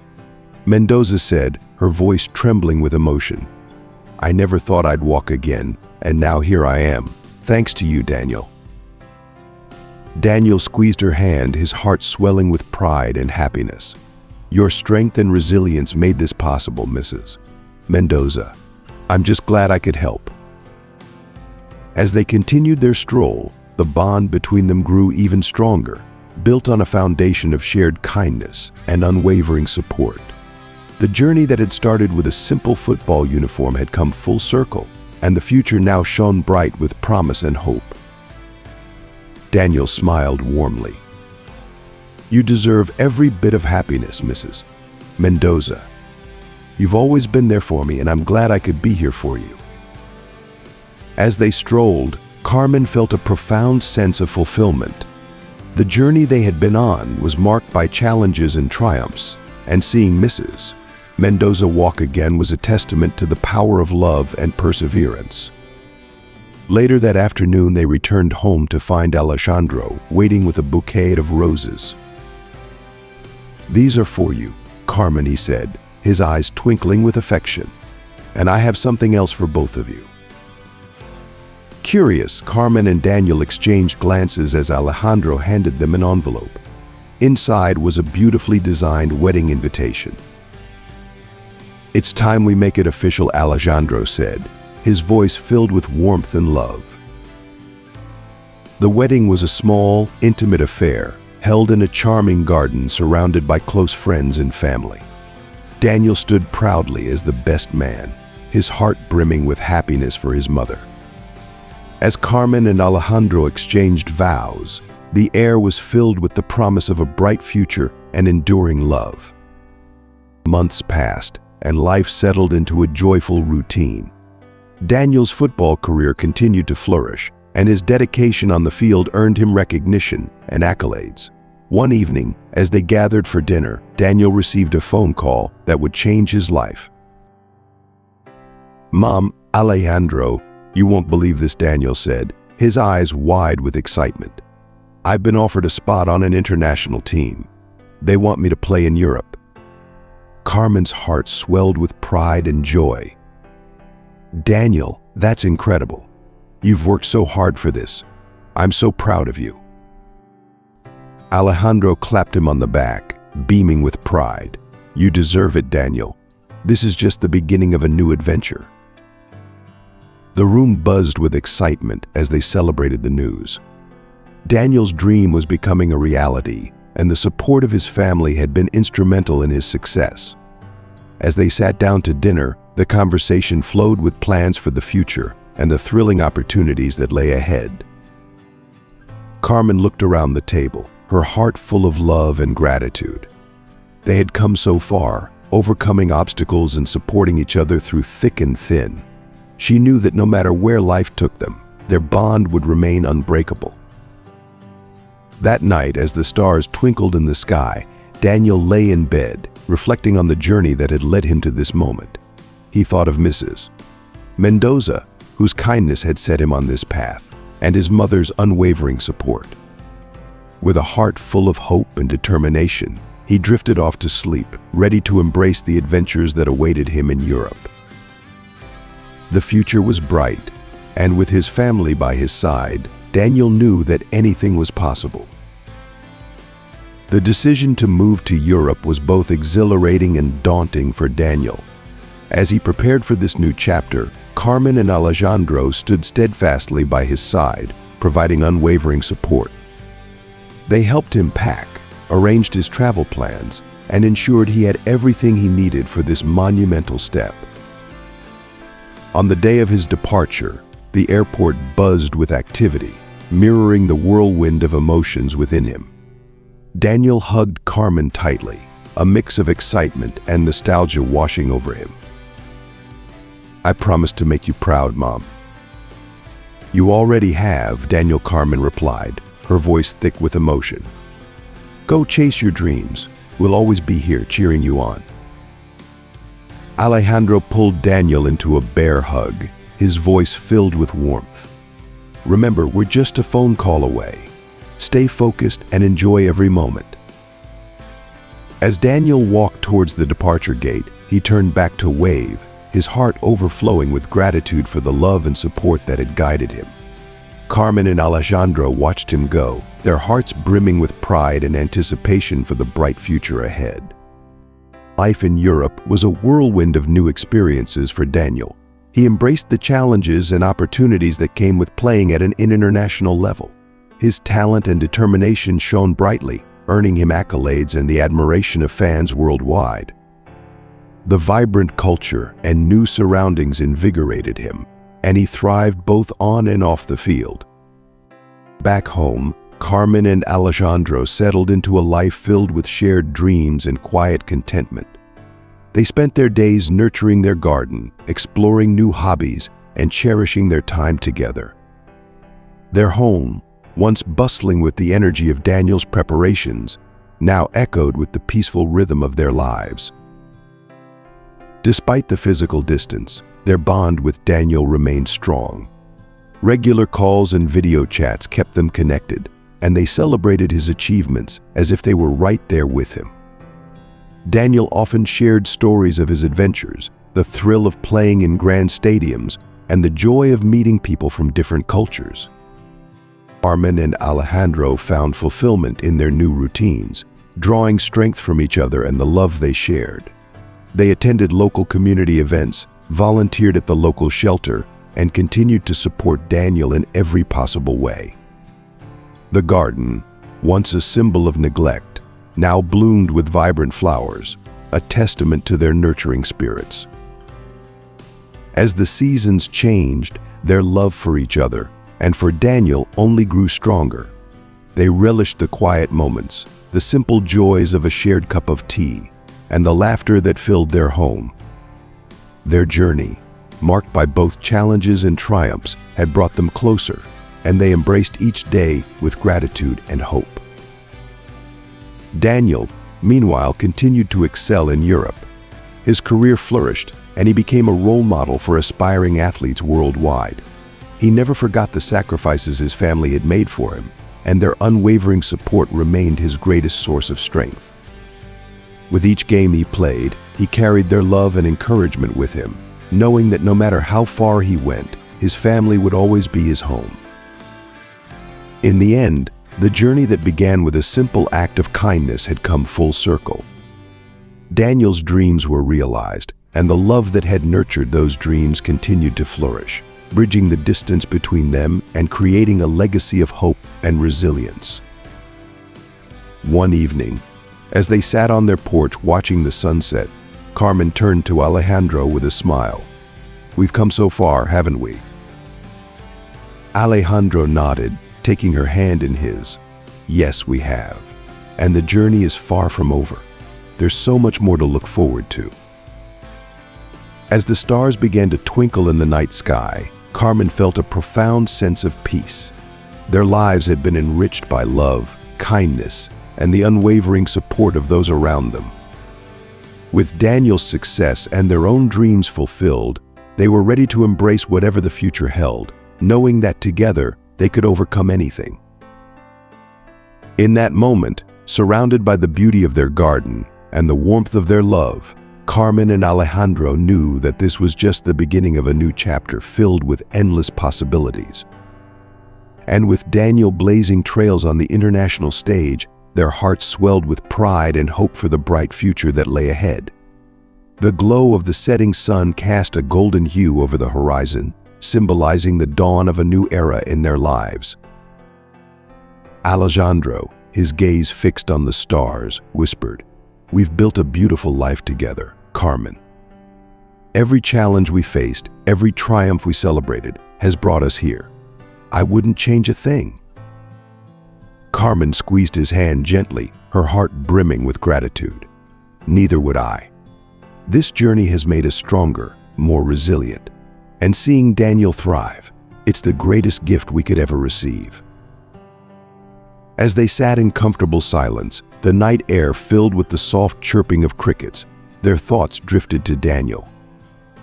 Mendoza said, her voice trembling with emotion. "I never thought I'd walk again, and now here I am, thanks to you, Daniel." Daniel squeezed her hand, his heart swelling with pride and happiness. "Your strength and resilience made this possible, Mrs. Mendoza. I'm just glad I could help." As they continued their stroll, the bond between them grew even stronger, built on a foundation of shared kindness and unwavering support. The journey that had started with a simple football uniform had come full circle, and the future now shone bright with promise and hope. Daniel smiled warmly. "You deserve every bit of happiness, Mrs. Mendoza. You've always been there for me, and I'm glad I could be here for you." As they strolled, Carmen felt a profound sense of fulfillment. The journey they had been on was marked by challenges and triumphs, and seeing Mrs. Mendoza walk again was a testament to the power of love and perseverance. Later that afternoon, they returned home to find Alejandro waiting with a bouquet of roses. "These are for you, Carmen," he said, his eyes twinkling with affection. "And I have something else for both of you." Curious, Carmen and Daniel exchanged glances as Alejandro handed them an envelope. Inside was a beautifully designed wedding invitation. "It's time we make it official," Alejandro said, his voice filled with warmth and love. The wedding was a small, intimate affair, held in a charming garden surrounded by close friends and family. Daniel stood proudly as the best man, his heart brimming with happiness for his mother. As Carmen and Alejandro exchanged vows, the air was filled with the promise of a bright future and enduring love. Months passed, and life settled into a joyful routine. Daniel's football career continued to flourish, and his dedication on the field earned him recognition and accolades. One evening, as they gathered for dinner, Daniel received a phone call that would change his life. "Mom, Alejandro, you won't believe this," Daniel said, his eyes wide with excitement. "I've been offered a spot on an international team. They want me to play in Europe." Carmen's heart swelled with pride and joy. "Daniel, that's incredible. You've worked so hard for this. I'm so proud of you." Alejandro clapped him on the back, beaming with pride. "You deserve it, Daniel. This is just the beginning of a new adventure." The room buzzed with excitement as they celebrated the news. Daniel's dream was becoming a reality, and the support of his family had been instrumental in his success. As they sat down to dinner, the conversation flowed with plans for the future and the thrilling opportunities that lay ahead. Carmen looked around the table, her heart full of love and gratitude. They had come so far, overcoming obstacles and supporting each other through thick and thin. She knew that no matter where life took them, their bond would remain unbreakable. That night, as the stars twinkled in the sky, Daniel lay in bed, reflecting on the journey that had led him to this moment. He thought of Mrs. Mendoza, whose kindness had set him on this path, and his mother's unwavering support. With a heart full of hope and determination, he drifted off to sleep, ready to embrace the adventures that awaited him in Europe. The future was bright, and with his family by his side, Daniel knew that anything was possible. The decision to move to Europe was both exhilarating and daunting for Daniel. As he prepared for this new chapter, Carmen and Alejandro stood steadfastly by his side, providing unwavering support. They helped him pack, arranged his travel plans, and ensured he had everything he needed for this monumental step. On the day of his departure, the airport buzzed with activity, mirroring the whirlwind of emotions within him. Daniel hugged Carmen tightly, a mix of excitement and nostalgia washing over him. "I promise to make you proud, Mom." "You already have," Daniel, Carmen replied, her voice thick with emotion. "Go chase your dreams. We'll always be here cheering you on." Alejandro pulled Daniel into a bear hug, his voice filled with warmth. "Remember, we're just a phone call away. Stay focused and enjoy every moment." As Daniel walked towards the departure gate, he turned back to wave, his heart overflowing with gratitude for the love and support that had guided him. Carmen and Alejandro watched him go, their hearts brimming with pride and anticipation for the bright future ahead. Life in Europe was a whirlwind of new experiences for Daniel. He embraced the challenges and opportunities that came with playing at an international level. His talent and determination shone brightly, earning him accolades and the admiration of fans worldwide. The vibrant culture and new surroundings invigorated him, and he thrived both on and off the field. Back home, Carmen and Alejandro settled into a life filled with shared dreams and quiet contentment. They spent their days nurturing their garden, exploring new hobbies, and cherishing their time together. Their home, once bustling with the energy of Daniel's preparations, now echoed with the peaceful rhythm of their lives. Despite the physical distance, their bond with Daniel remained strong. Regular calls and video chats kept them connected, and they celebrated his achievements as if they were right there with him. Daniel often shared stories of his adventures, the thrill of playing in grand stadiums, and the joy of meeting people from different cultures. Carmen and Alejandro found fulfillment in their new routines, drawing strength from each other and the love they shared. They attended local community events, volunteered at the local shelter, and continued to support Daniel in every possible way. The garden, once a symbol of neglect, now bloomed with vibrant flowers, a testament to their nurturing spirits. As the seasons changed, their love for each other and for Daniel only grew stronger. They relished the quiet moments, the simple joys of a shared cup of tea, and the laughter that filled their home. Their journey, marked by both challenges and triumphs, had brought them closer, and they embraced each day with gratitude and hope. Daniel, meanwhile, continued to excel in Europe. His career flourished, and he became a role model for aspiring athletes worldwide. He never forgot the sacrifices his family had made for him, and their unwavering support remained his greatest source of strength. With each game he played, he carried their love and encouragement with him, knowing that no matter how far he went, his family would always be his home. In the end, the journey that began with a simple act of kindness had come full circle. Daniel's dreams were realized, and the love that had nurtured those dreams continued to flourish, bridging the distance between them and creating a legacy of hope and resilience. One evening, as they sat on their porch watching the sunset, Carmen turned to Alejandro with a smile. "We've come so far, haven't we?" Alejandro nodded, taking her hand in his. "Yes, we have. And the journey is far from over. There's so much more to look forward to." As the stars began to twinkle in the night sky, Carmen felt a profound sense of peace. Their lives had been enriched by love, kindness, and the unwavering support of those around them. With Daniel's success and their own dreams fulfilled, they were ready to embrace whatever the future held, knowing that together they could overcome anything. In that moment, surrounded by the beauty of their garden and the warmth of their love, Carmen and Alejandro knew that this was just the beginning of a new chapter filled with endless possibilities. And with Daniel blazing trails on the international stage, their hearts swelled with pride and hope for the bright future that lay ahead. The glow of the setting sun cast a golden hue over the horizon, symbolizing the dawn of a new era in their lives. Alejandro, his gaze fixed on the stars, whispered, "We've built a beautiful life together, Carmen. Every challenge we faced, every triumph we celebrated, has brought us here. I wouldn't change a thing." Carmen squeezed his hand gently, her heart brimming with gratitude. "Neither would I. This journey has made us stronger, more resilient. And seeing Daniel thrive, it's the greatest gift we could ever receive." As they sat in comfortable silence, the night air filled with the soft chirping of crickets, their thoughts drifted to Daniel.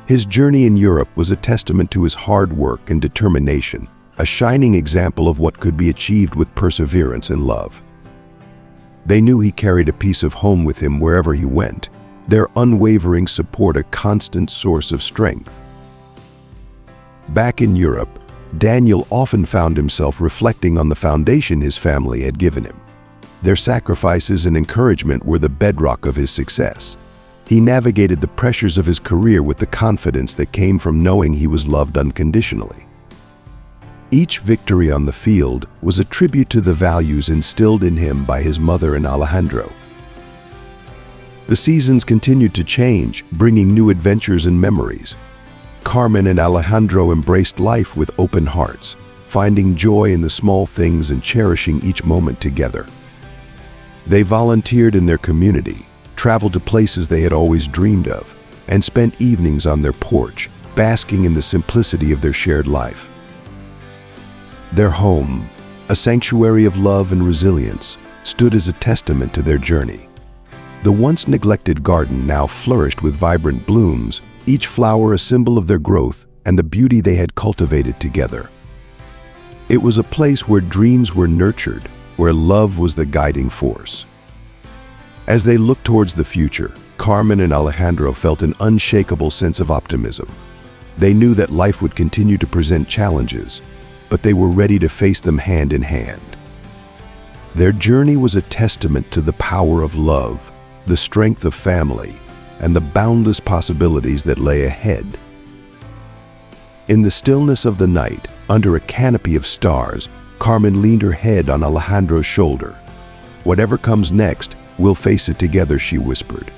His journey in Europe was a testament to his hard work and determination, a shining example of what could be achieved with perseverance and love. They knew he carried a piece of home with him wherever he went, their unwavering support a constant source of strength. Back in Europe, Daniel often found himself reflecting on the foundation his family had given him. Their sacrifices and encouragement were the bedrock of his success. He navigated the pressures of his career with the confidence that came from knowing he was loved unconditionally. Each victory on the field was a tribute to the values instilled in him by his mother and Alejandro. The seasons continued to change, bringing new adventures and memories. Carmen and Alejandro embraced life with open hearts, finding joy in the small things and cherishing each moment together. They volunteered in their community, traveled to places they had always dreamed of, and spent evenings on their porch, basking in the simplicity of their shared life. Their home, a sanctuary of love and resilience, stood as a testament to their journey. The once neglected garden now flourished with vibrant blooms, each flower a symbol of their growth and the beauty they had cultivated together. It was a place where dreams were nurtured, where love was the guiding force. As they looked towards the future, Carmen and Alejandro felt an unshakable sense of optimism. They knew that life would continue to present challenges, but they were ready to face them hand in hand. Their journey was a testament to the power of love, the strength of family, and the boundless possibilities that lay ahead. In the stillness of the night, under a canopy of stars, Carmen leaned her head on Alejandro's shoulder. "Whatever comes next, we'll face it together," she whispered.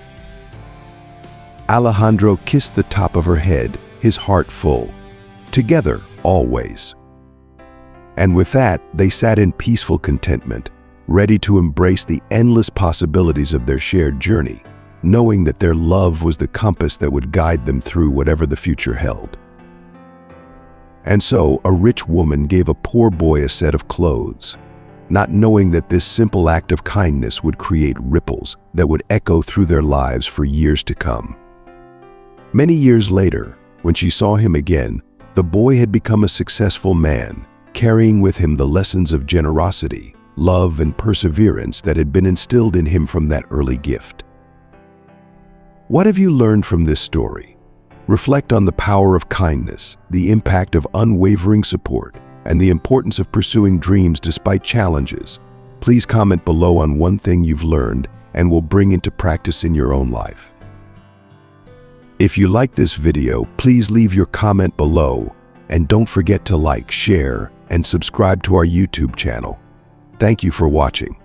Alejandro kissed the top of her head, his heart full. Together, always. And with that, they sat in peaceful contentment, ready to embrace the endless possibilities of their shared journey, knowing that their love was the compass that would guide them through whatever the future held. And so, a rich woman gave a poor boy a set of clothes, not knowing that this simple act of kindness would create ripples that would echo through their lives for years to come. Many years later, when she saw him again, the boy had become a successful man, carrying with him the lessons of generosity, love, and perseverance that had been instilled in him from that early gift. What have you learned from this story? Reflect on the power of kindness, the impact of unwavering support, and the importance of pursuing dreams despite challenges. Please comment below on one thing you've learned and will bring into practice in your own life. If you like this video, please leave your comment below, and don't forget to like, share, and subscribe to our YouTube channel. Thank you for watching.